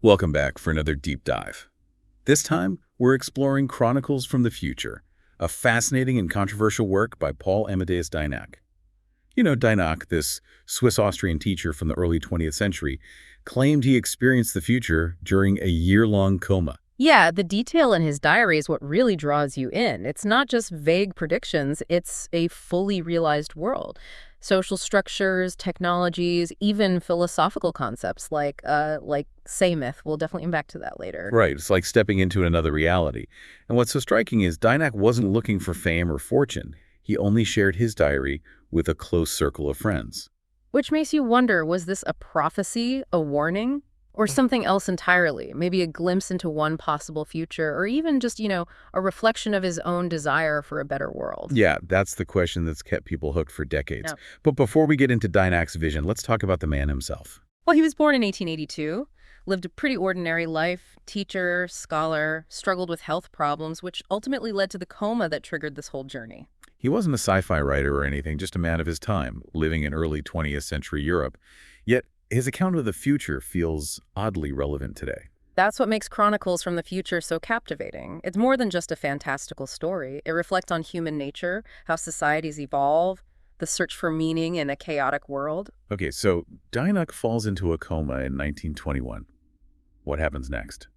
Welcome back for another deep dive. This time, we're exploring Chronicles from the Future, a fascinating and controversial work by Paul Amadeus Dienach. You know, Dienach, this Swiss-Austrian teacher from the early 20th century, claimed he experienced the future during a year-long coma. Yeah, the detail in his diary is what really draws you in. It's not just vague predictions, it's a fully realized world. Social structures, technologies, even philosophical concepts like say myth. We'll definitely come back to that later. Right, it's like stepping into another reality. And what's so striking is Dienach wasn't looking for fame or fortune. He only shared his diary with a close circle of friends. Which makes you wonder, was this a prophecy, a warning, or something else entirely? Maybe a glimpse into one possible future, or even just, a reflection of his own desire for a better world. Yeah, that's the question that's kept people hooked for decades. Yeah. But before we get into Dienach's vision, let's talk about the man himself. Well, he was born in 1882, lived a pretty ordinary life, teacher, scholar, struggled with health problems, which ultimately led to the coma that triggered this whole journey. He wasn't a sci-fi writer or anything, just a man of his time, living in early 20th century Europe. Yet, his account of the future feels oddly relevant today. That's what makes Chronicles from the Future so captivating. It's more than just a fantastical story. It reflects on human nature, how societies evolve, the search for meaning in a chaotic world. Okay, so Dienach falls into a coma in 1921. What happens next?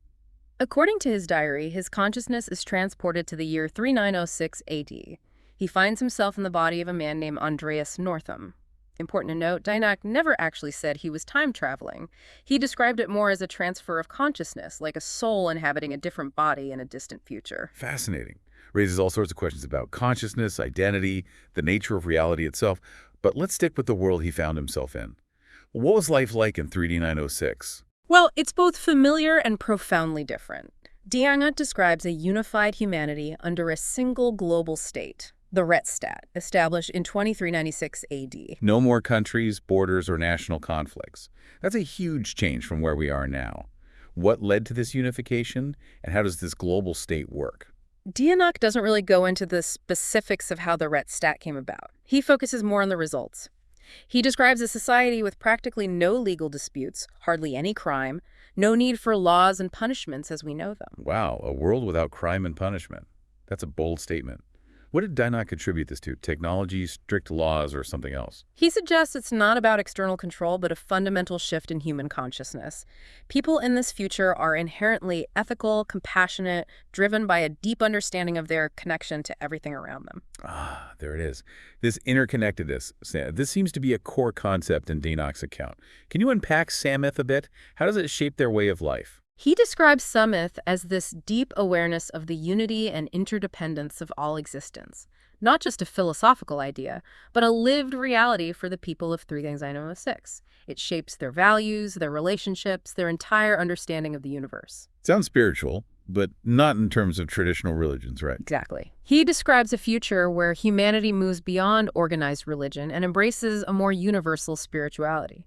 According to his diary, his consciousness is transported to the year 3906 AD. He finds himself in the body of a man named Andreas Northam. Important to note, Dienach never actually said he was time traveling. He described it more as a transfer of consciousness, like a soul inhabiting a different body in a distant future. Fascinating. Raises all sorts of questions about consciousness, identity, the nature of reality itself. But let's stick with the world he found himself in. What was life like in 3906? Well, it's both familiar and profoundly different. Dienach describes a unified humanity under a single global state, the Rechtsstaat, established in 2396 AD. No more countries, borders, or national conflicts. That's a huge change from where we are now. What led to this unification, and how does this global state work? Dienach doesn't really go into the specifics of how the Rechtsstaat came about. He focuses more on the results. He describes a society with practically no legal disputes, hardly any crime, no need for laws and punishments as we know them. Wow, a world without crime and punishment. That's a bold statement. What did Dienach attribute this to? Technology, strict laws, or something else? He suggests it's not about external control, but a fundamental shift in human consciousness. People in this future are inherently ethical, compassionate, driven by a deep understanding of their connection to everything around them. Ah, there it is. This interconnectedness. This seems to be a core concept in Dienach's account. Can you unpack Samith a bit? How does it shape their way of life? He describes Samith as this deep awareness of the unity and interdependence of all existence. Not just a philosophical idea, but a lived reality for the people of 3906. It shapes their values, their relationships, their entire understanding of the universe. Sounds spiritual, but not in terms of traditional religions, right? Exactly. He describes a future where humanity moves beyond organized religion and embraces a more universal spirituality.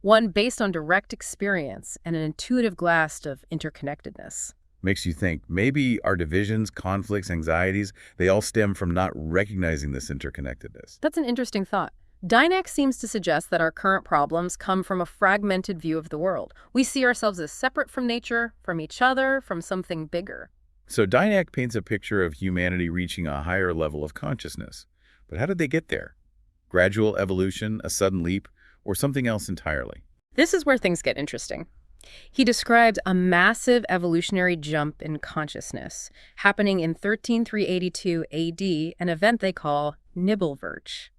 One based on direct experience and an intuitive grasp of interconnectedness. Makes you think maybe our divisions, conflicts, anxieties, they all stem from not recognizing this interconnectedness. That's an interesting thought. Dienach seems to suggest that our current problems come from a fragmented view of the world. We see ourselves as separate from nature, from each other, from something bigger. So Dienach paints a picture of humanity reaching a higher level of consciousness. But how did they get there? Gradual evolution, a sudden leap, or something else entirely? This is where things get interesting. He describes a massive evolutionary jump in consciousness happening in 13382 AD, an event they call Nibelwirch.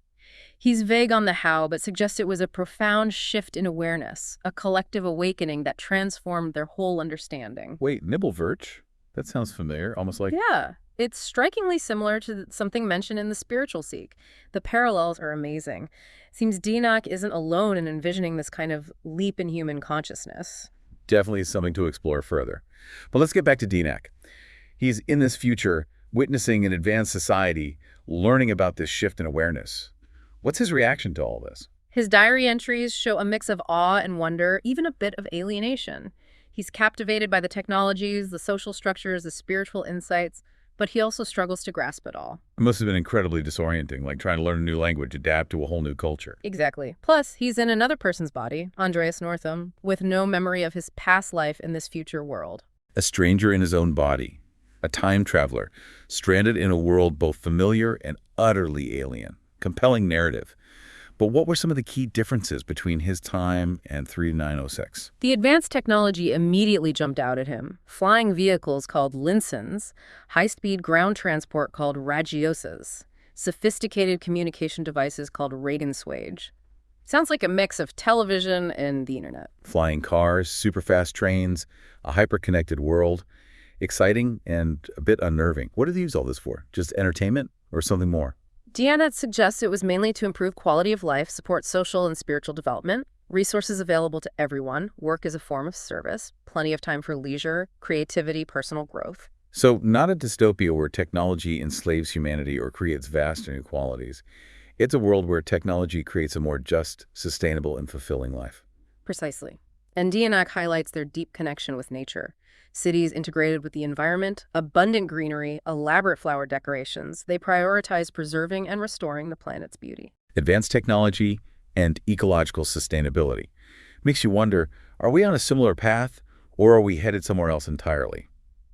He's vague on the how, but suggests it was a profound shift in awareness, a collective awakening that transformed their whole understanding. Wait, Nibelwirch? That sounds familiar, almost like... Yeah, it's strikingly similar to something mentioned in the spiritual seek. The parallels are amazing. Seems Dienach isn't alone in envisioning this kind of leap in human consciousness. Definitely something to explore further. But let's get back to Dienach. He's in this future, witnessing an advanced society, learning about this shift in awareness. What's his reaction to all this? His diary entries show a mix of awe and wonder, even a bit of alienation. He's captivated by the technologies, the social structures, the spiritual insights, but he also struggles to grasp it all. It must have been incredibly disorienting, like trying to learn a new language, adapt to a whole new culture. Exactly. Plus, he's in another person's body, Andreas Northam, with no memory of his past life in this future world. A stranger in his own body, a time traveler, stranded in a world both familiar and utterly alien. Compelling narrative. But what were some of the key differences between his time and 3906? The advanced technology immediately jumped out at him. Flying vehicles called Linsons, high-speed ground transport called Ragiosas, sophisticated communication devices called Radinswage. Sounds like a mix of television and the internet. Flying cars, super-fast trains, a hyper-connected world. Exciting and a bit unnerving. What do they use all this for? Just entertainment or something more? Dienach suggests it was mainly to improve quality of life, support social and spiritual development, resources available to everyone, work as a form of service, plenty of time for leisure, creativity, personal growth. So not a dystopia where technology enslaves humanity or creates vast inequalities. It's a world where technology creates a more just, sustainable, and fulfilling life. Precisely. And Dienach highlights their deep connection with nature. Cities integrated with the environment, abundant greenery, elaborate flower decorations. They prioritize preserving and restoring the planet's beauty. Advanced technology and ecological sustainability. Makes you wonder, are we on a similar path or are we headed somewhere else entirely?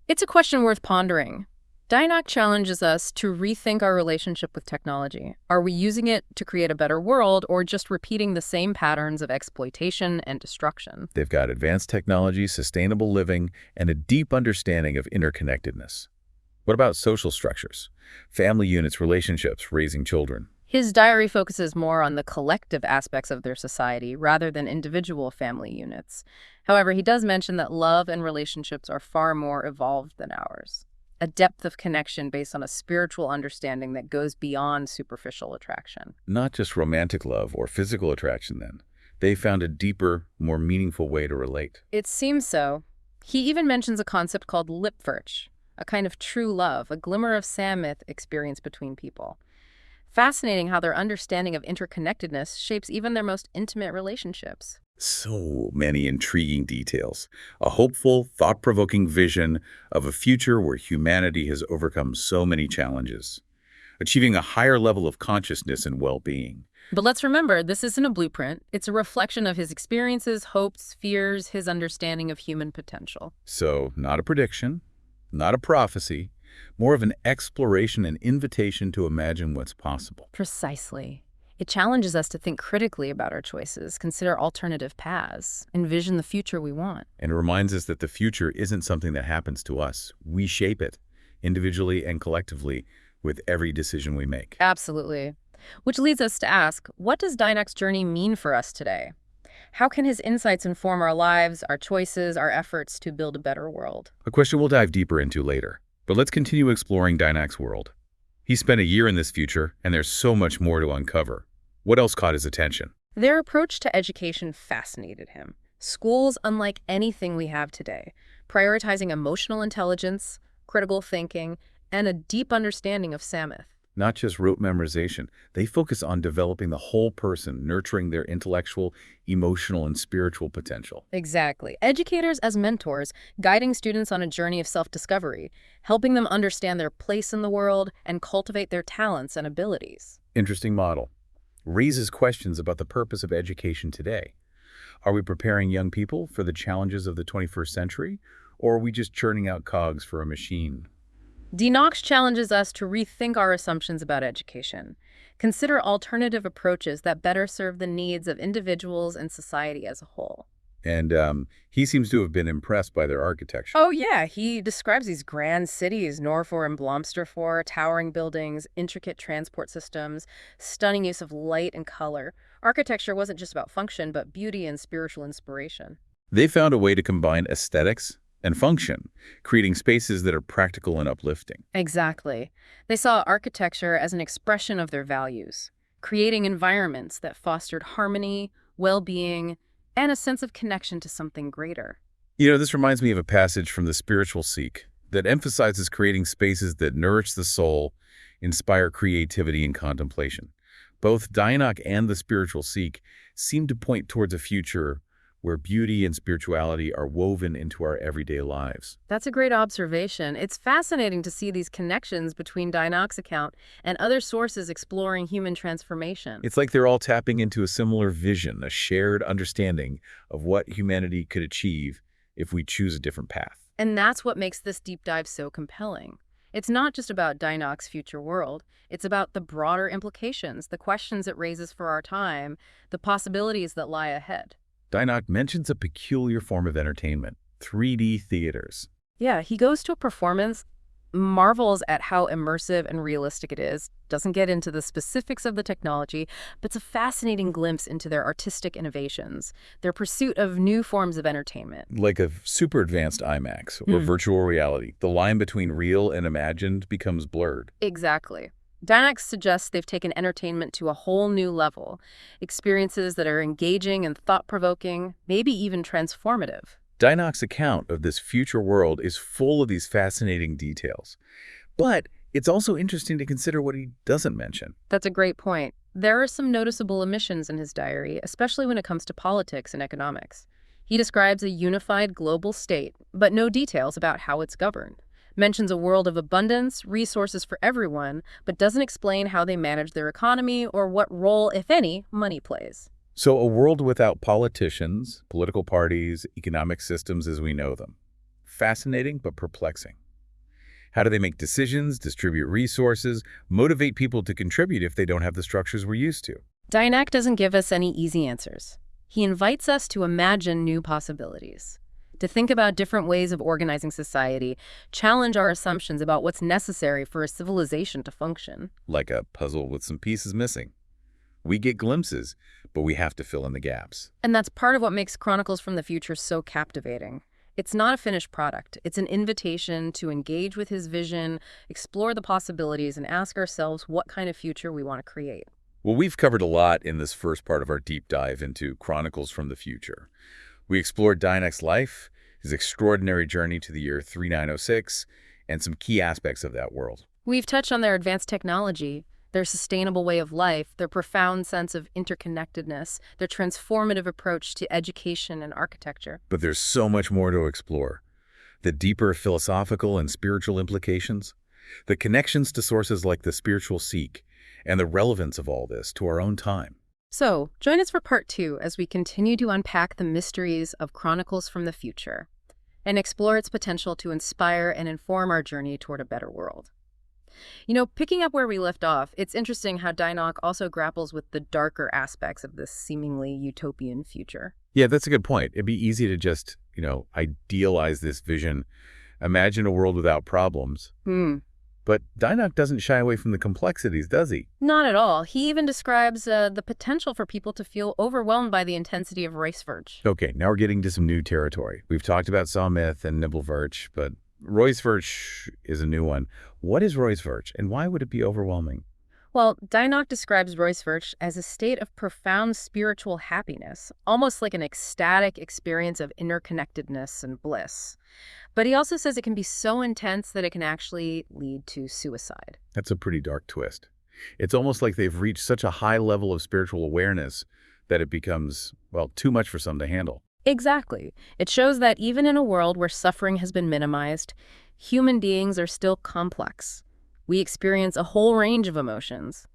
It's a question worth pondering. Dienach challenges us to rethink our relationship with technology. Are we using it to create a better world or just repeating the same patterns of exploitation and destruction? They've got advanced technology, sustainable living, and a deep understanding of interconnectedness. What about social structures? Family units, relationships, raising children. His diary focuses more on the collective aspects of their society rather than individual family units. However, he does mention that love and relationships are far more evolved than ours. A depth of connection based on a spiritual understanding that goes beyond superficial attraction. Not just romantic love or physical attraction, then. They found a deeper, more meaningful way to relate. It seems so. He even mentions a concept called Lipfurch, a kind of true love, a glimmer of Samith experience between people. Fascinating how their understanding of interconnectedness shapes even their most intimate relationships. So many intriguing details. A hopeful, thought-provoking vision of a future where humanity has overcome so many challenges, achieving a higher level of consciousness and well-being. But let's remember, this isn't a blueprint. It's a reflection of his experiences, hopes, fears, his understanding of human potential. So, not a prediction, not a prophecy, more of an exploration and invitation to imagine what's possible. Precisely. It challenges us to think critically about our choices, consider alternative paths, envision the future we want. And it reminds us that the future isn't something that happens to us. We shape it, individually and collectively, with every decision we make. Absolutely. Which leads us to ask, what does Dienach's journey mean for us today? How can his insights inform our lives, our choices, our efforts to build a better world? A question we'll dive deeper into later. But let's continue exploring Dienach's world. He spent a year in this future, and there's so much more to uncover. What else caught his attention? Their approach to education fascinated him. Schools unlike anything we have today, prioritizing emotional intelligence, critical thinking, and a deep understanding of Samith. Not just rote memorization. They focus on developing the whole person, nurturing their intellectual, emotional, and spiritual potential. Exactly. Educators as mentors, guiding students on a journey of self-discovery, helping them understand their place in the world and cultivate their talents and abilities. Interesting model. Raises questions about the purpose of education today. Are we preparing young people for the challenges of the 21st century, or are we just churning out cogs for a machine? Dienach challenges us to rethink our assumptions about education. Consider alternative approaches that better serve the needs of individuals and society as a whole. And he seems to have been impressed by their architecture. Oh, yeah. He describes these grand cities, Norfor and Blomsterfor, towering buildings, intricate transport systems, stunning use of light and color. Architecture wasn't just about function, but beauty and spiritual inspiration. They found a way to combine aesthetics and function, creating spaces that are practical and uplifting. Exactly. They saw architecture as an expression of their values, creating environments that fostered harmony, well-being, and a sense of connection to something greater. You know, this reminds me of a passage from the Spiritual Seek that emphasizes creating spaces that nourish the soul, inspire creativity and contemplation. Both Dienach and the Spiritual Seek seem to point towards a future where beauty and spirituality are woven into our everyday lives. That's a great observation. It's fascinating to see these connections between Dienach's account and other sources exploring human transformation. It's like they're all tapping into a similar vision, a shared understanding of what humanity could achieve if we choose a different path. And that's what makes this deep dive so compelling. It's not just about Dienach's future world. It's about the broader implications, the questions it raises for our time, the possibilities that lie ahead. Dienach mentions a peculiar form of entertainment, 3D theaters. Yeah, he goes to a performance, marvels at how immersive and realistic it is, doesn't get into the specifics of the technology, but it's a fascinating glimpse into their artistic innovations, their pursuit of new forms of entertainment. Like a super advanced IMAX or virtual reality, the line between real and imagined becomes blurred. Exactly. Dienach suggests they've taken entertainment to a whole new level, experiences that are engaging and thought-provoking, maybe even transformative. Dienach's account of this future world is full of these fascinating details. But it's also interesting to consider what he doesn't mention. That's a great point. There are some noticeable omissions in his diary, especially when it comes to politics and economics. He describes a unified global state, but no details about how it's governed. Mentions a world of abundance, resources for everyone, but doesn't explain how they manage their economy or what role, if any, money plays. So a world without politicians, political parties, economic systems as we know them. Fascinating but perplexing. How do they make decisions, distribute resources, motivate people to contribute if they don't have the structures we're used to? Dienach doesn't give us any easy answers. He invites us to imagine new possibilities, to think about different ways of organizing society, challenge our assumptions about what's necessary for a civilization to function. Like a puzzle with some pieces missing. We get glimpses, but we have to fill in the gaps. And that's part of what makes Chronicles from the Future so captivating. It's not a finished product. It's an invitation to engage with his vision, explore the possibilities, and ask ourselves what kind of future we want to create. Well, we've covered a lot in this first part of our deep dive into Chronicles from the Future. We explored Dienach's life, his extraordinary journey to the year 3906, and some key aspects of that world. We've touched on their advanced technology, their sustainable way of life, their profound sense of interconnectedness, their transformative approach to education and architecture. But there's so much more to explore. The deeper philosophical and spiritual implications, the connections to sources like the spiritual seek, and the relevance of all this to our own time. So, join us for part 2 as we continue to unpack the mysteries of Chronicles from the Future and explore its potential to inspire and inform our journey toward a better world. You know, picking up where we left off, it's interesting how Dienach also grapples with the darker aspects of this seemingly utopian future. Yeah, that's a good point. It'd be easy to just, idealize this vision, imagine a world without problems. But Dienach doesn't shy away from the complexities, does he? Not at all. He even describes the potential for people to feel overwhelmed by the intensity of research. Okay, now we're getting to some new territory. We've talked about Saw-Myth and Nibelverch, but Reusverch is a new one. What is Reusverch, and why would it be overwhelming? Well, Dienach describes Reusverch as a state of profound spiritual happiness, almost like an ecstatic experience of interconnectedness and bliss. But he also says it can be so intense that it can actually lead to suicide. That's a pretty dark twist. It's almost like they've reached such a high level of spiritual awareness that it becomes, too much for some to handle. Exactly. It shows that even in a world where suffering has been minimized, human beings are still complex. We experience a whole range of emotions.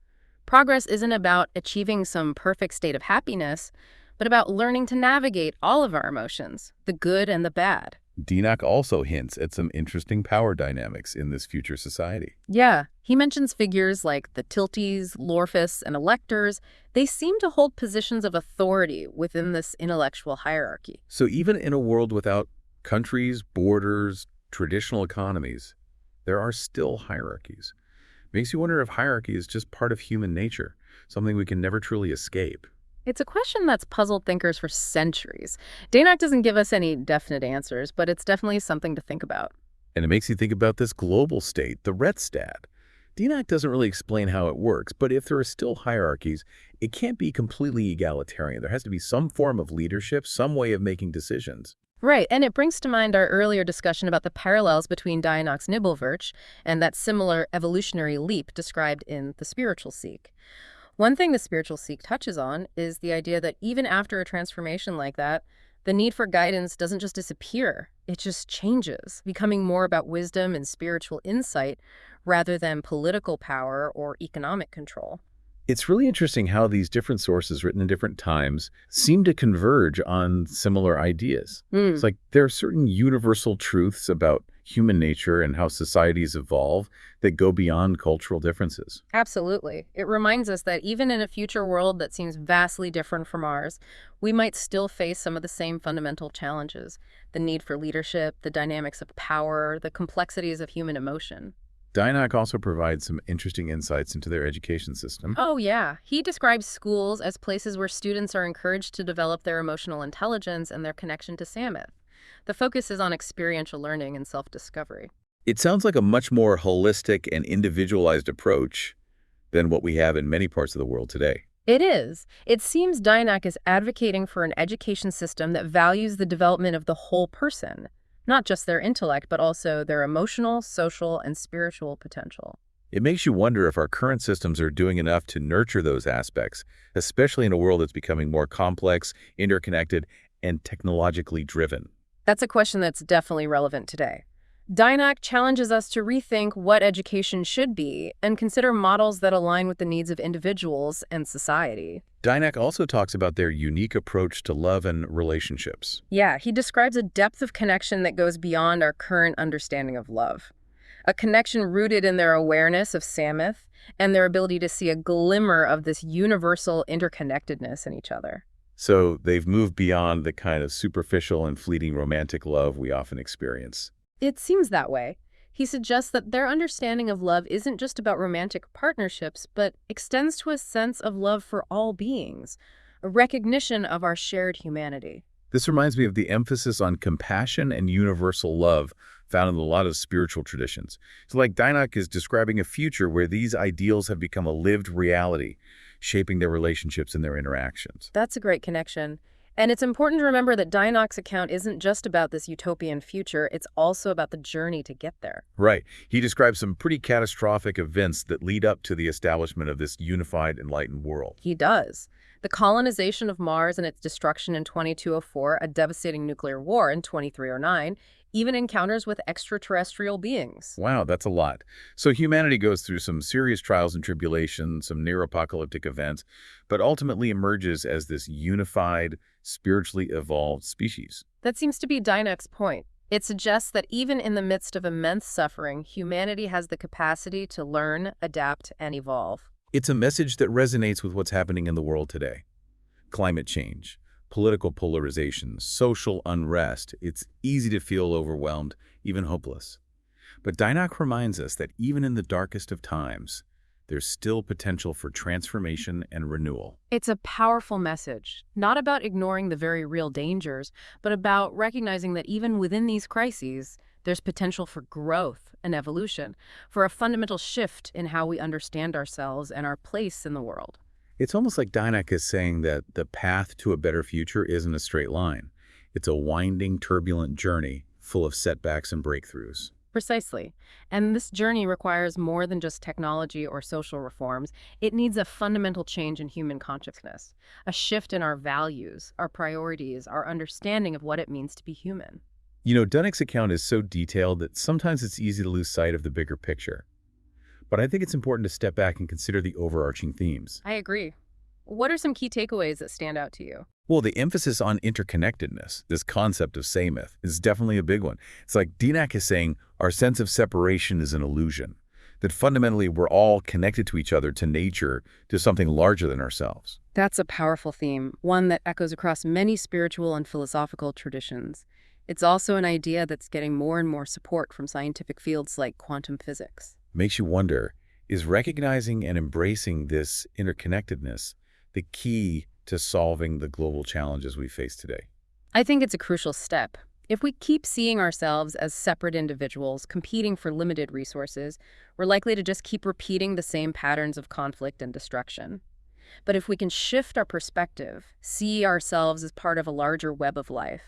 Progress isn't about achieving some perfect state of happiness, but about learning to navigate all of our emotions, the good and the bad. Dienach also hints at some interesting power dynamics in this future society. Yeah, he mentions figures like the Tilties, Lorphis, and Electors. They seem to hold positions of authority within this intellectual hierarchy. So even in a world without countries, borders, traditional economies, there are still hierarchies. Makes you wonder if hierarchy is just part of human nature, something we can never truly escape. It's a question that's puzzled thinkers for centuries. Dienach doesn't give us any definite answers, but it's definitely something to think about. And it makes you think about this global state, the Rechtsstaat. Dienach doesn't really explain how it works, but if there are still hierarchies, it can't be completely egalitarian. There has to be some form of leadership, some way of making decisions. Right, and it brings to mind our earlier discussion about the parallels between Dienach's Nibelverch and that similar evolutionary leap described in The Spiritual Seek. One thing the Spiritual Seek touches on is the idea that even after a transformation like that, The need for guidance doesn't just disappear, it just changes, becoming more about wisdom and spiritual insight rather than political power or economic control. It's really interesting how these different sources written in different times seem to converge on similar ideas. It's Hmm. like there are certain universal truths about human nature and how societies evolve that go beyond cultural differences. Absolutely. It reminds us that even in a future world that seems vastly different from ours, we might still face some of the same fundamental challenges: the need for leadership, the dynamics of power, the complexities of human emotion. Dienach also provides some interesting insights into their education system. Oh, yeah. He describes schools as places where students are encouraged to develop their emotional intelligence and their connection to Samoth. The focus is on experiential learning and self-discovery. It sounds like a much more holistic and individualized approach than what we have in many parts of the world today. It is. It seems Dienach is advocating for an education system that values the development of the whole person, not just their intellect, but also their emotional, social, and spiritual potential. It makes you wonder if our current systems are doing enough to nurture those aspects, especially in a world that's becoming more complex, interconnected, and technologically driven. That's a question that's definitely relevant today. Dienach challenges us to rethink what education should be and consider models that align with the needs of individuals and society. Dienach also talks about their unique approach to love and relationships. Yeah, he describes a depth of connection that goes beyond our current understanding of love. A connection rooted in their awareness of Samoth and their ability to see a glimmer of this universal interconnectedness in each other. So they've moved beyond the kind of superficial and fleeting romantic love we often experience. It seems that way. He suggests that their understanding of love isn't just about romantic partnerships, but extends to a sense of love for all beings, a recognition of our shared humanity. This reminds me of the emphasis on compassion and universal love found in a lot of spiritual traditions. So like Dienach is describing a future where these ideals have become a lived reality, shaping their relationships and their interactions. That's a great connection. And it's important to remember that Dienach's account isn't just about this utopian future, it's also about the journey to get there. Right. He describes some pretty catastrophic events that lead up to the establishment of this unified, enlightened world. He does. The colonization of Mars and its destruction in 2204, a devastating nuclear war in 2309, even encounters with extraterrestrial beings. Wow, that's a lot. So humanity goes through some serious trials and tribulations, some near-apocalyptic events, but ultimately emerges as this unified, spiritually evolved species. That seems to be Dienach's point. It suggests that even in the midst of immense suffering, humanity has the capacity to learn, adapt, and evolve. It's a message that resonates with what's happening in the world today. Climate change, political polarization, social unrest. It's easy to feel overwhelmed, even hopeless. But Dienach reminds us that even in the darkest of times, there's still potential for transformation and renewal. It's a powerful message, not about ignoring the very real dangers, but about recognizing that even within these crises, there's potential for growth and evolution, for a fundamental shift in how we understand ourselves and our place in the world. It's almost like Dienach is saying that the path to a better future isn't a straight line. It's a winding, turbulent journey full of setbacks and breakthroughs. Precisely. And this journey requires more than just technology or social reforms. It needs a fundamental change in human consciousness, a shift in our values, our priorities, our understanding of what it means to be human. You know, Dienach's account is so detailed that sometimes it's easy to lose sight of the bigger picture. But I think it's important to step back and consider the overarching themes. I agree. What are some key takeaways that stand out to you? Well, the emphasis on interconnectedness, this concept of Samoth, is definitely a big one. It's like Dienach is saying our sense of separation is an illusion, that fundamentally we're all connected to each other, to nature, to something larger than ourselves. That's a powerful theme, one that echoes across many spiritual and philosophical traditions. It's also an idea that's getting more and more support from scientific fields like quantum physics. Makes you wonder, is recognizing and embracing this interconnectedness the key to solving the global challenges we face today? I think it's a crucial step. If we keep seeing ourselves as separate individuals competing for limited resources, we're likely to just keep repeating the same patterns of conflict and destruction. But if we can shift our perspective, see ourselves as part of a larger web of life,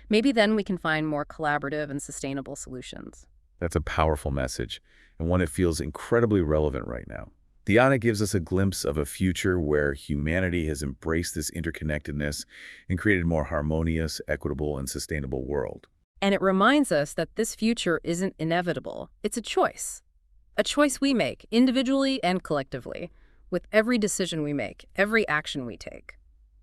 maybe then we can find more collaborative and sustainable solutions. That's a powerful message, and one that feels incredibly relevant right now. Dienach gives us a glimpse of a future where humanity has embraced this interconnectedness and created a more harmonious, equitable, and sustainable world. And it reminds us that this future isn't inevitable. It's a choice we make, individually and collectively, with every decision we make, every action we take.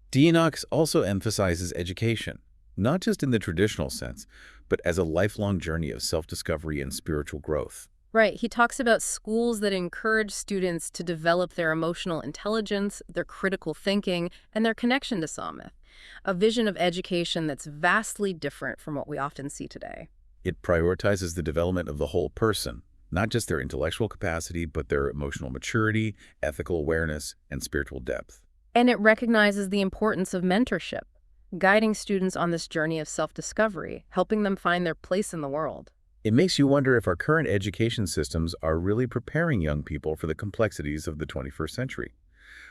Dienach also emphasizes education, not just in the traditional sense, but as a lifelong journey of self-discovery and spiritual growth. Right, he talks about schools that encourage students to develop their emotional intelligence, their critical thinking, and their connection to Samith, a vision of education that's vastly different from what we often see today. It prioritizes the development of the whole person, not just their intellectual capacity, but their emotional maturity, ethical awareness, and spiritual depth. And it recognizes the importance of mentorship, guiding students on this journey of self-discovery, helping them find their place in the world. It makes you wonder if our current education systems are really preparing young people for the complexities of the 21st century.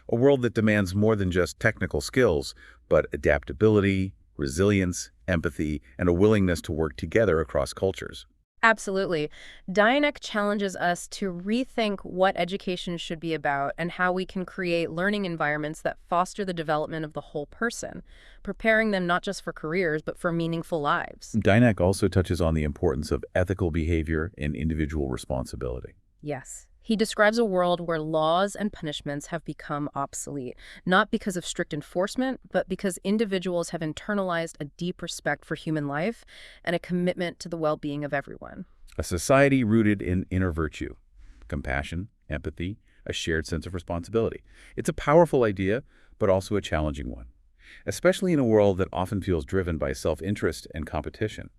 A world that demands more than just technical skills, but adaptability, resilience, empathy, and a willingness to work together across cultures. Absolutely. Dienach challenges us to rethink what education should be about and how we can create learning environments that foster the development of the whole person, preparing them not just for careers, but for meaningful lives. Dienach also touches on the importance of ethical behavior and individual responsibility. Yes. He describes a world where laws and punishments have become obsolete, not because of strict enforcement, but because individuals have internalized a deep respect for human life and a commitment to the well-being of everyone. A society rooted in inner virtue, compassion, empathy, a shared sense of responsibility. It's a powerful idea, but also a challenging one, especially in a world that often feels driven by self-interest and competition.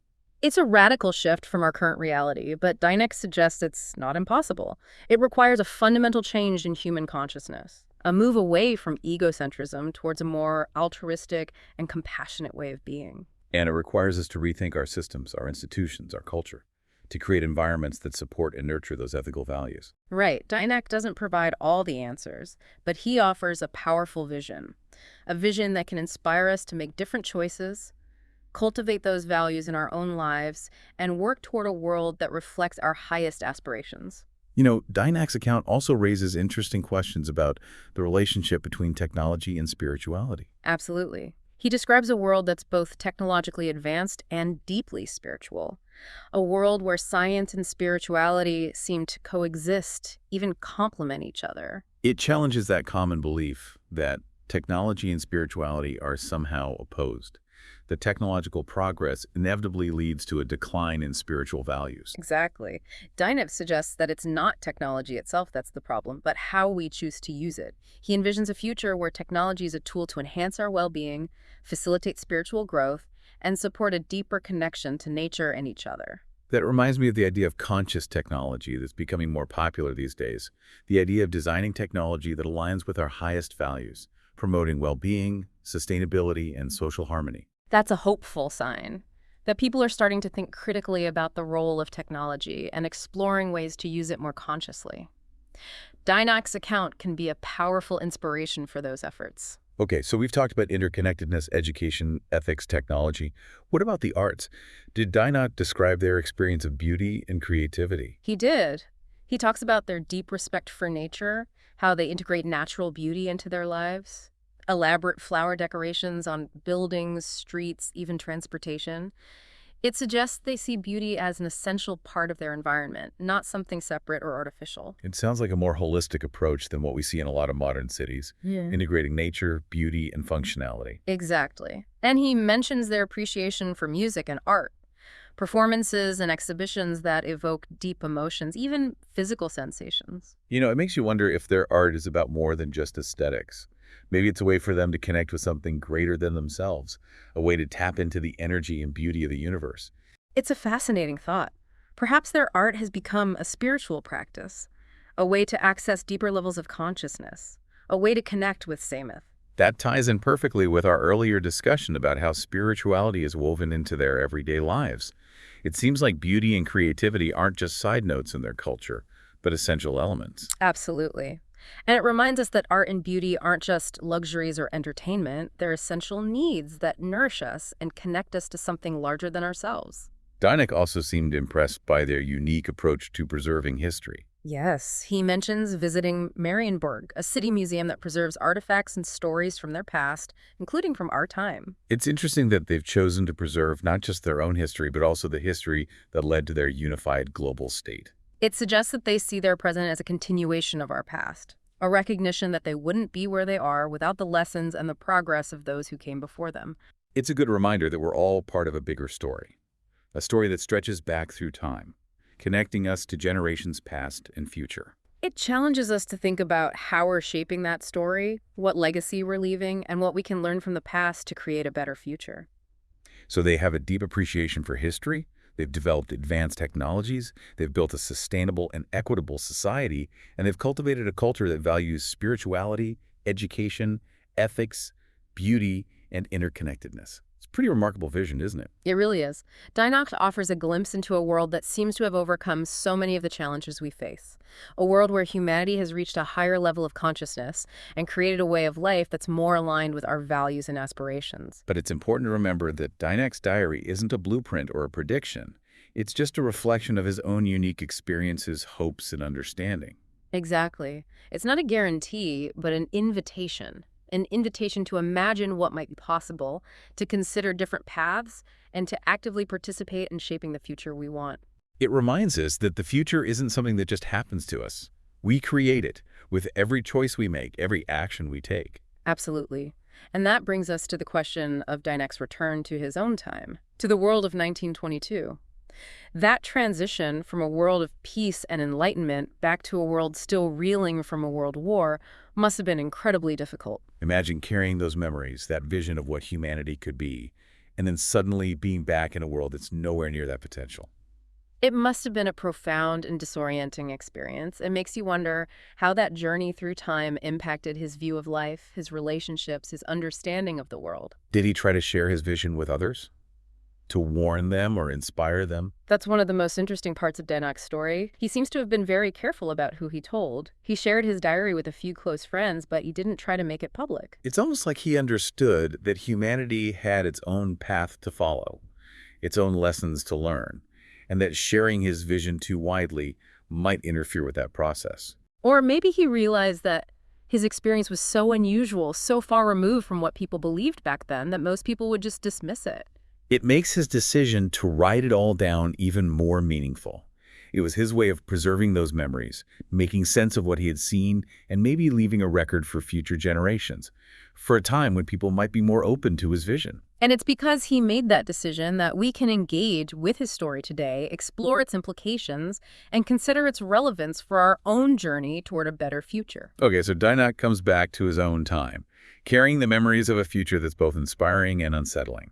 It's a radical shift from our current reality, but Dienach suggests it's not impossible. It requires a fundamental change in human consciousness, a move away from egocentrism towards a more altruistic and compassionate way of being. And it requires us to rethink our systems, our institutions, our culture, to create environments that support and nurture those ethical values. Right. Dienach doesn't provide all the answers, but he offers a powerful vision, a vision that can inspire us to make different choices, cultivate those values in our own lives, and work toward a world that reflects our highest aspirations. You know, Dienach's account also raises interesting questions about the relationship between technology and spirituality. Absolutely. He describes a world that's both technologically advanced and deeply spiritual, a world where science and spirituality seem to coexist, even complement each other. It challenges that common belief that technology and spirituality are somehow opposed. The technological progress inevitably leads to a decline in spiritual values. Exactly. Dienach suggests that it's not technology itself that's the problem, but how we choose to use it. He envisions a future where technology is a tool to enhance our well-being, facilitate spiritual growth, and support a deeper connection to nature and each other. That reminds me of the idea of conscious technology that's becoming more popular these days. The idea of designing technology that aligns with our highest values, promoting well-being, sustainability, and social harmony. That's a hopeful sign that people are starting to think critically about the role of technology and exploring ways to use it more consciously. Dienach's account can be a powerful inspiration for those efforts. Okay, so we've talked about interconnectedness, education, ethics, technology. What about the arts? Did Dienach describe their experience of beauty and creativity? He did. He talks about their deep respect for nature, how they integrate natural beauty into their lives. Elaborate flower decorations on buildings, streets, even transportation. It suggests they see beauty as an essential part of their environment, not something separate or artificial. It sounds like a more holistic approach than what we see in a lot of modern cities, integrating nature, beauty, and functionality. Exactly. And he mentions their appreciation for music and art, performances and exhibitions that evoke deep emotions, even physical sensations. You know, it makes you wonder if their art is about more than just aesthetics. Maybe it's a way for them to connect with something greater than themselves, a way to tap into the energy and beauty of the universe. It's a fascinating thought. Perhaps their art has become a spiritual practice, a way to access deeper levels of consciousness, a way to connect with Samith. That ties in perfectly with our earlier discussion about how spirituality is woven into their everyday lives. It seems like beauty and creativity aren't just side notes in their culture, but essential elements. Absolutely. And it reminds us that art and beauty aren't just luxuries or entertainment, they're essential needs that nourish us and connect us to something larger than ourselves. Dienach also seemed impressed by their unique approach to preserving history. Yes, he mentions visiting Marienburg, a city museum that preserves artifacts and stories from their past, including from our time. It's interesting that they've chosen to preserve not just their own history, but also the history that led to their unified global state. It suggests that they see their present as a continuation of our past, a recognition that they wouldn't be where they are without the lessons and the progress of those who came before them. It's a good reminder that we're all part of a bigger story, a story that stretches back through time, connecting us to generations past and future. It challenges us to think about how we're shaping that story, what legacy we're leaving, and what we can learn from the past to create a better future. So they have a deep appreciation for history, they've developed advanced technologies, they've built a sustainable and equitable society, and they've cultivated a culture that values spirituality, education, ethics, beauty, and interconnectedness. It's a pretty remarkable vision, isn't it? It really is. Dienach offers a glimpse into a world that seems to have overcome so many of the challenges we face. A world where humanity has reached a higher level of consciousness and created a way of life that's more aligned with our values and aspirations. But it's important to remember that Dienach's diary isn't a blueprint or a prediction. It's just a reflection of his own unique experiences, hopes, and understanding. Exactly. It's not a guarantee, but an invitation. An invitation to imagine what might be possible, to consider different paths, and to actively participate in shaping the future we want. It reminds us that the future isn't something that just happens to us. We create it with every choice we make, every action we take. Absolutely. And that brings us to the question of Dienach's return to his own time, to the world of 1922. That transition from a world of peace and enlightenment back to a world still reeling from a world war must have been incredibly difficult. Imagine carrying those memories, that vision of what humanity could be, and then suddenly being back in a world that's nowhere near that potential. It must have been a profound and disorienting experience. It makes you wonder how that journey through time impacted his view of life, his relationships, his understanding of the world. Did he try to share his vision with others? To warn them or inspire them? That's one of the most interesting parts of Dienach's story. He seems to have been very careful about who he told. He shared his diary with a few close friends, but he didn't try to make it public. It's almost like he understood that humanity had its own path to follow, its own lessons to learn, and that sharing his vision too widely might interfere with that process. Or maybe he realized that his experience was so unusual, so far removed from what people believed back then, that most people would just dismiss it. It makes his decision to write it all down even more meaningful. It was his way of preserving those memories, making sense of what he had seen, and maybe leaving a record for future generations, for a time when people might be more open to his vision. And it's because he made that decision that we can engage with his story today, explore its implications, and consider its relevance for our own journey toward a better future. Okay, so Dienach comes back to his own time, carrying the memories of a future that's both inspiring and unsettling.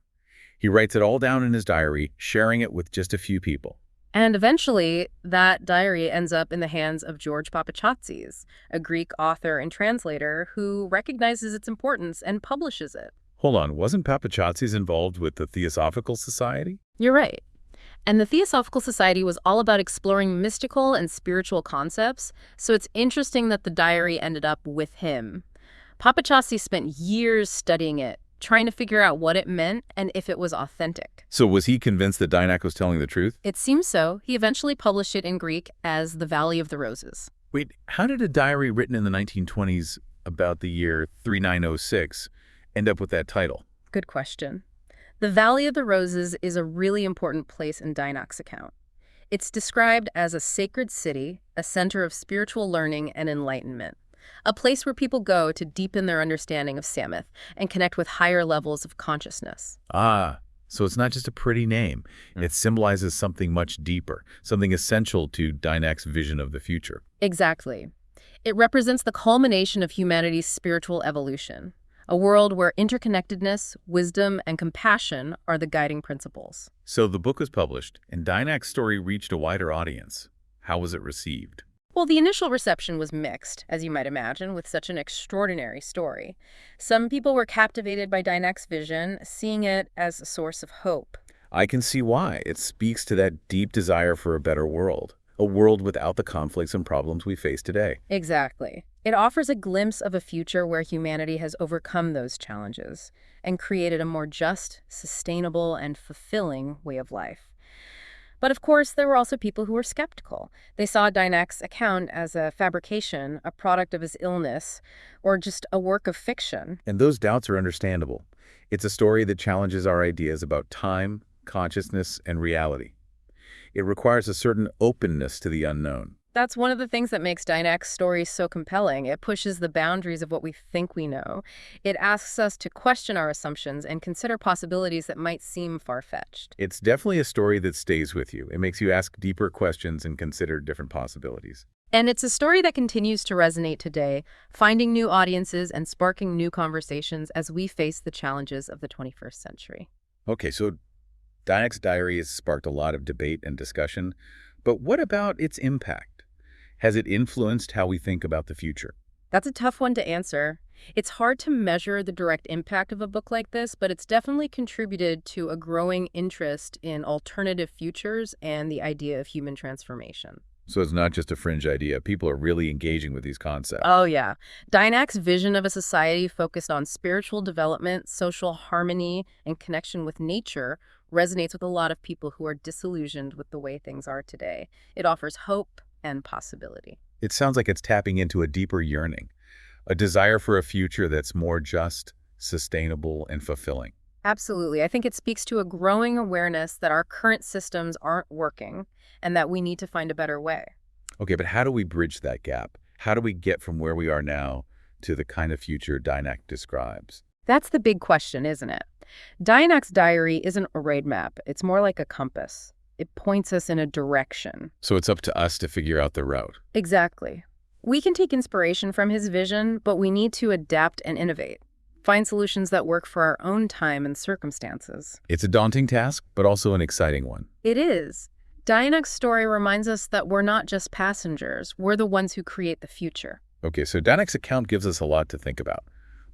He writes it all down in his diary, sharing it with just a few people. And eventually, that diary ends up in the hands of George Papachatzis, a Greek author and translator who recognizes its importance and publishes it. Hold on, wasn't Papachatzis involved with the Theosophical Society? You're right. And the Theosophical Society was all about exploring mystical and spiritual concepts, so it's interesting that the diary ended up with him. Papachatzis spent years studying it, trying to figure out what it meant and if it was authentic. So was he convinced that Dienach was telling the truth? It seems so. He eventually published it in Greek as The Valley of the Roses. Wait, how did a diary written in the 1920s about the year 3906 end up with that title? Good question. The Valley of the Roses is a really important place in Dienach's account. It's described as a sacred city, a center of spiritual learning and enlightenment, a place where people go to deepen their understanding of Samith and connect with higher levels of consciousness. Ah, so it's not just a pretty name. It symbolizes something much deeper, something essential to Dienach's vision of the future. Exactly. It represents the culmination of humanity's spiritual evolution, a world where interconnectedness, wisdom, and compassion are the guiding principles. So the book was published, and Dienach's story reached a wider audience. How was it received? Well, the initial reception was mixed, as you might imagine, with such an extraordinary story. Some people were captivated by Dienach's vision, seeing it as a source of hope. I can see why. It speaks to that deep desire for a better world, a world without the conflicts and problems we face today. Exactly. It offers a glimpse of a future where humanity has overcome those challenges and created a more just, sustainable, and fulfilling way of life. But of course, there were also people who were skeptical. They saw Dienach's account as a fabrication, a product of his illness, or just a work of fiction. And those doubts are understandable. It's a story that challenges our ideas about time, consciousness, and reality. It requires a certain openness to the unknown. That's one of the things that makes Dienach's story so compelling. It pushes the boundaries of what we think we know. It asks us to question our assumptions and consider possibilities that might seem far-fetched. It's definitely a story that stays with you. It makes you ask deeper questions and consider different possibilities. And it's a story that continues to resonate today, finding new audiences and sparking new conversations as we face the challenges of the 21st century. Okay, so Dienach's diary has sparked a lot of debate and discussion, but what about its impact? Has it influenced how we think about the future? That's a tough one to answer. It's hard to measure the direct impact of a book like this, but it's definitely contributed to a growing interest in alternative futures and the idea of human transformation. So it's not just a fringe idea. People are really engaging with these concepts. Oh, yeah. Dienach's vision of a society focused on spiritual development, social harmony, and connection with nature resonates with a lot of people who are disillusioned with the way things are today. It offers hope and possibility. It sounds like it's tapping into a deeper yearning, a desire for a future that's more just, sustainable, and fulfilling. Absolutely. I think it speaks to a growing awareness that our current systems aren't working and that we need to find a better way. Okay, but how do we bridge that gap? How do we get from where we are now to the kind of future Dienach describes? That's the big question, isn't it? Dienach's diary isn't a road map. It's more like a compass. It points us in a direction. So it's up to us to figure out the route. Exactly. We can take inspiration from his vision, but we need to adapt and innovate. Find solutions that work for our own time and circumstances. It's a daunting task, but also an exciting one. It is. Dienach's story reminds us that we're not just passengers. We're the ones who create the future. Okay, so Dienach's account gives us a lot to think about.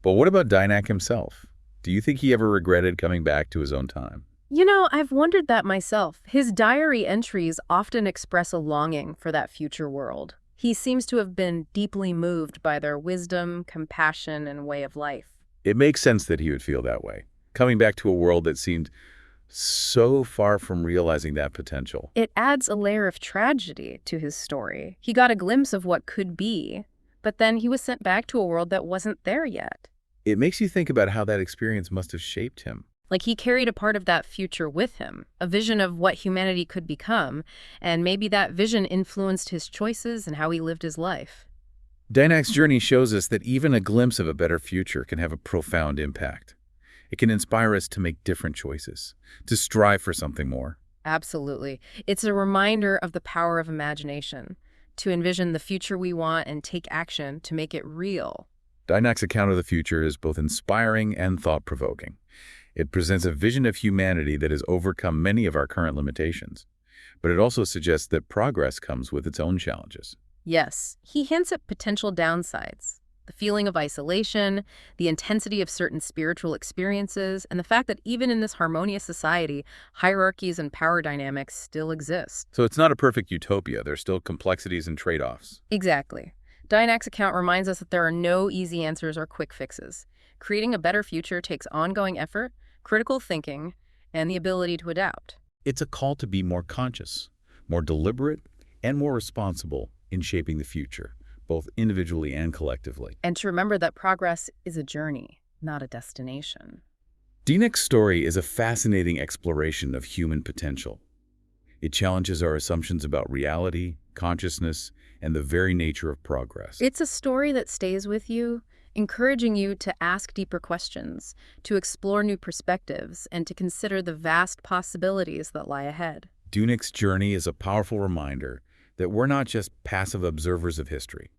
But what about Dienach himself? Do you think he ever regretted coming back to his own time? You know, I've wondered that myself. His diary entries often express a longing for that future world. He seems to have been deeply moved by their wisdom, compassion, and way of life. It makes sense that he would feel that way, coming back to a world that seemed so far from realizing that potential. It adds a layer of tragedy to his story. He got a glimpse of what could be, but then he was sent back to a world that wasn't there yet. It makes you think about how that experience must have shaped him. Like he carried a part of that future with him, a vision of what humanity could become, and maybe that vision influenced his choices and how he lived his life. Dienach's journey shows us that even a glimpse of a better future can have a profound impact. It can inspire us to make different choices, to strive for something more. Absolutely. It's a reminder of the power of imagination, to envision the future we want and take action to make it real. Dienach's account of the future is both inspiring and thought-provoking. It presents a vision of humanity that has overcome many of our current limitations, but it also suggests that progress comes with its own challenges. Yes, he hints at potential downsides, the feeling of isolation, the intensity of certain spiritual experiences, and the fact that even in this harmonious society, hierarchies and power dynamics still exist. So it's not a perfect utopia. There's still complexities and trade-offs. Exactly. Dienach's account reminds us that there are no easy answers or quick fixes. Creating a better future takes ongoing effort, critical thinking, and the ability to adapt. It's a call to be more conscious, more deliberate, and more responsible in shaping the future, both individually and collectively. And to remember that progress is a journey, not a destination. Dienach's story is a fascinating exploration of human potential. It challenges our assumptions about reality, consciousness, and the very nature of progress. It's a story that stays with you, encouraging you to ask deeper questions, to explore new perspectives, and to consider the vast possibilities that lie ahead. Dienach's journey is a powerful reminder that we're not just passive observers of history.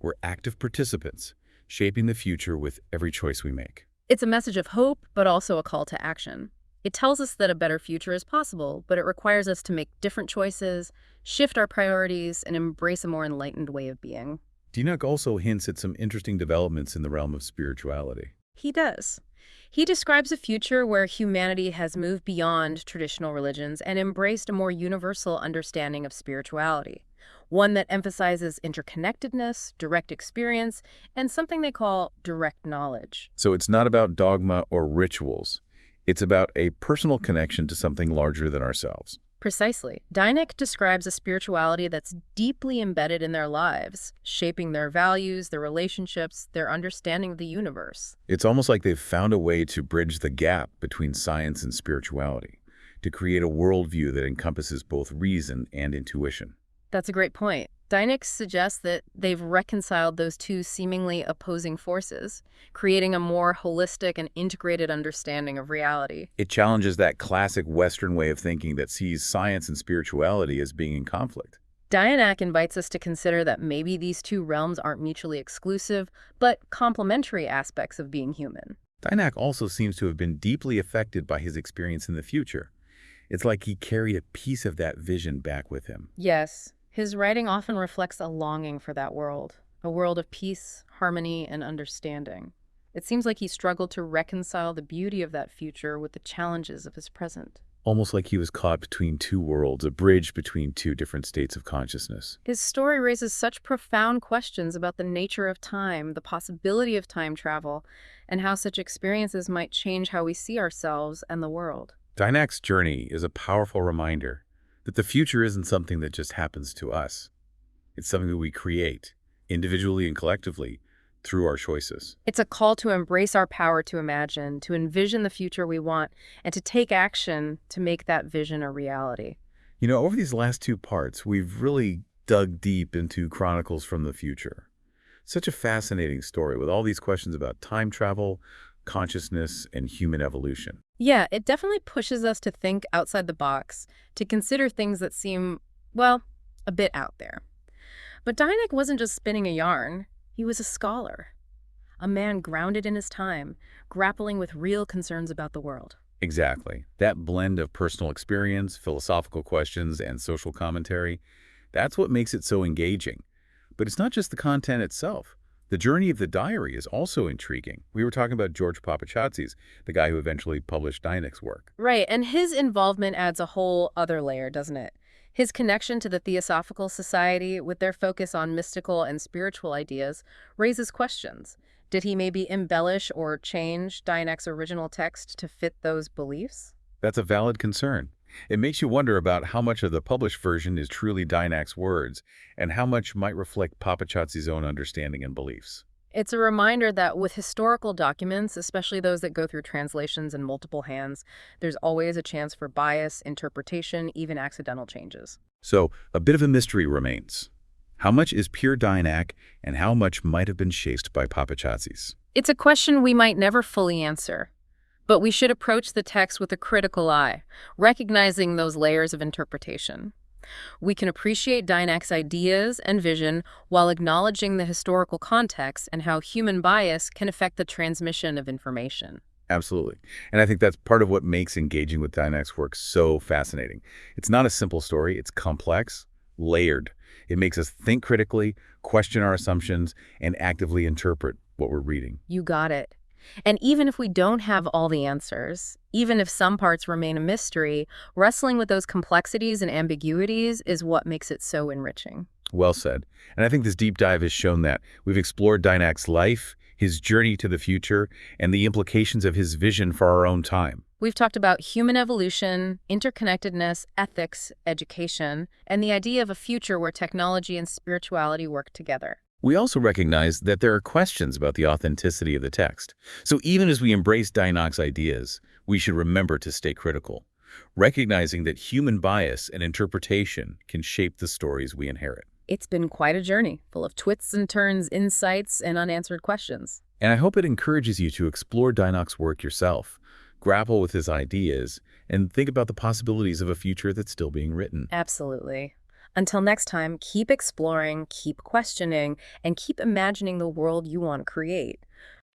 We're active participants, shaping the future with every choice we make. It's a message of hope, but also a call to action. It tells us that a better future is possible, but it requires us to make different choices, shift our priorities, and embrace a more enlightened way of being. Dienach also hints at some interesting developments in the realm of spirituality. He does. He describes a future where humanity has moved beyond traditional religions and embraced a more universal understanding of spirituality, one that emphasizes interconnectedness, direct experience, and something they call direct knowledge. So it's not about dogma or rituals. It's about a personal connection to something larger than ourselves. Precisely. Dienach describes a spirituality that's deeply embedded in their lives, shaping their values, their relationships, their understanding of the universe. It's almost like they've found a way to bridge the gap between science and spirituality, to create a worldview that encompasses both reason and intuition. That's a great point. Dienach suggests that they've reconciled those two seemingly opposing forces, creating a more holistic and integrated understanding of reality. It challenges that classic Western way of thinking that sees science and spirituality as being in conflict. Dienach invites us to consider that maybe these two realms aren't mutually exclusive, but complementary aspects of being human. Dienach also seems to have been deeply affected by his experience in the future. It's like he carried a piece of that vision back with him. Yes, his writing often reflects a longing for that world, a world of peace, harmony, and understanding. It seems like he struggled to reconcile the beauty of that future with the challenges of his present. Almost like he was caught between two worlds, a bridge between two different states of consciousness. His story raises such profound questions about the nature of time, the possibility of time travel, and how such experiences might change how we see ourselves and the world. Dienach's journey is a powerful reminder that the future isn't something that just happens to us. It's something that we create, individually and collectively, through our choices. It's a call to embrace our power to imagine, to envision the future we want, and to take action to make that vision a reality. You know, over these last two parts, we've really dug deep into Chronicles from the Future. Such a fascinating story with all these questions about time travel, consciousness, and human evolution. Yeah, it definitely pushes us to think outside the box, to consider things that seem, well, a bit out there. But Dienach wasn't just spinning a yarn. He was a scholar, a man grounded in his time, grappling with real concerns about the world. Exactly. That blend of personal experience, philosophical questions, and social commentary, that's what makes it so engaging. But it's not just the content itself. The journey of the diary is also intriguing. We were talking about George Papachatzis, the guy who eventually published Dienach's work. Right, and his involvement adds a whole other layer, doesn't it? His connection to the Theosophical Society, with their focus on mystical and spiritual ideas, raises questions. Did he maybe embellish or change Dienach's original text to fit those beliefs? That's a valid concern. It makes you wonder about how much of the published version is truly Dienach's words and how much might reflect Papachatzis' own understanding and beliefs. It's a reminder that with historical documents, especially those that go through translations in multiple hands, there's always a chance for bias, interpretation, even accidental changes. So, a bit of a mystery remains. How much is pure Dienach and how much might have been shaped by Papachatzis? It's a question we might never fully answer, but we should approach the text with a critical eye, recognizing those layers of interpretation. We can appreciate Dienach's ideas and vision while acknowledging the historical context and how human bias can affect the transmission of information. Absolutely. And I think that's part of what makes engaging with Dienach's work so fascinating. It's not a simple story. It's complex, layered. It makes us think critically, question our assumptions, and actively interpret what we're reading. You got it. And even if we don't have all the answers, even if some parts remain a mystery, wrestling with those complexities and ambiguities is what makes it so enriching. Well said. And I think this deep dive has shown that. We've explored Dienach's life, his journey to the future, and the implications of his vision for our own time. We've talked about human evolution, interconnectedness, ethics, education, and the idea of a future where technology and spirituality work together. We also recognize that there are questions about the authenticity of the text. So even as we embrace Dienach's ideas, we should remember to stay critical, recognizing that human bias and interpretation can shape the stories we inherit. It's been quite a journey, full of twists and turns, insights, and unanswered questions. And I hope it encourages you to explore Dienach's work yourself, grapple with his ideas, and think about the possibilities of a future that's still being written. Absolutely. Until next time, keep exploring, keep questioning, and keep imagining the world you want to create.